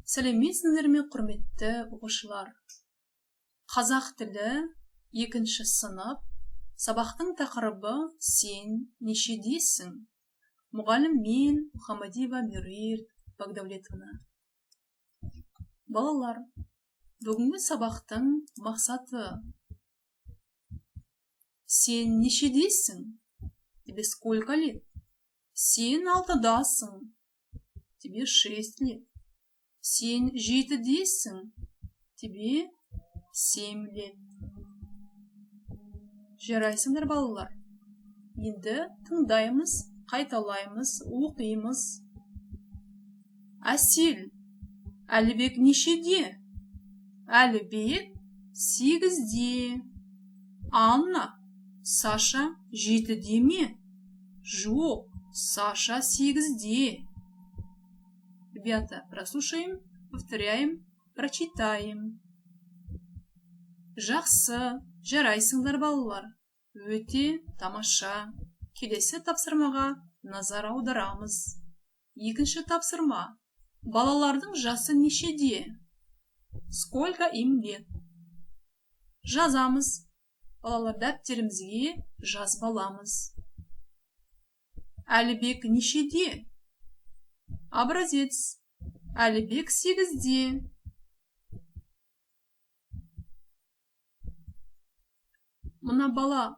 Сәлеметсіздер ме, құрметті оқушылар? Қазақ тілі 2-ші сынып. Сабақтың тақырыбы «Сен нешедесің?» Мұғалім мен Мұхамадиева Меруерт Багдәулетовна. Балалар, бүгінгі сабақтың мақсаты: сен нешедесің? Тебе сколько лет? Сен 6-дасың. Тебе 6 лет. Сен 7-десің. Тебе 7 лет. Жарайсыңдар, балалар. Енді тыңдаймыз, қайталаймыз, оқимыз. Әсел, Әлібек нешеде? Әлібек 8-де. Анна, Саша 7-де ме? Жоқ, Саша 8-де. Ребята, прослушаем, повторяем, прочитаем. Жақсы, жарайсыңдар, балалар. Өте тамаша. Келесі тапсырмаға назар аударамыз. 2-ші тапсырма. Балалардың жасы нешеде? Сколько им лет? Жазамыз. Балалар, дәптерімізге жазбаламыз. Әлібек нешеде? Образец. Әлібек 8-де. Мына бала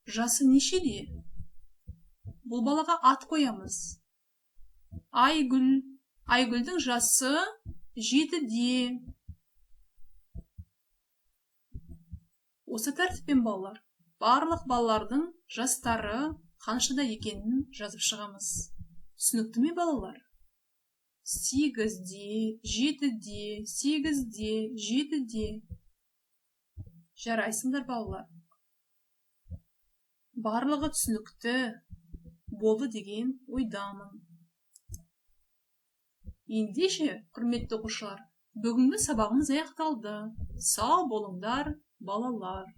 жасы нешеде? Бұл балаға ат қоямыз. Айгүл. Айгүлдің жасы 7-де. Осы тәртіппен, балалар, барлық балалардың жастары қаншада екенін жазып шығамыз. Түсінікті ме, балалар? 8-де, 7-де, 8-де, 7-де. Жарайсыңдар, балалар. Барлығы түсінікті болды деген ойдамын. Ендеше, құрметті оқушылар, бүгінгі сабағымыз аяқталды. Сау болыңдар, балалар.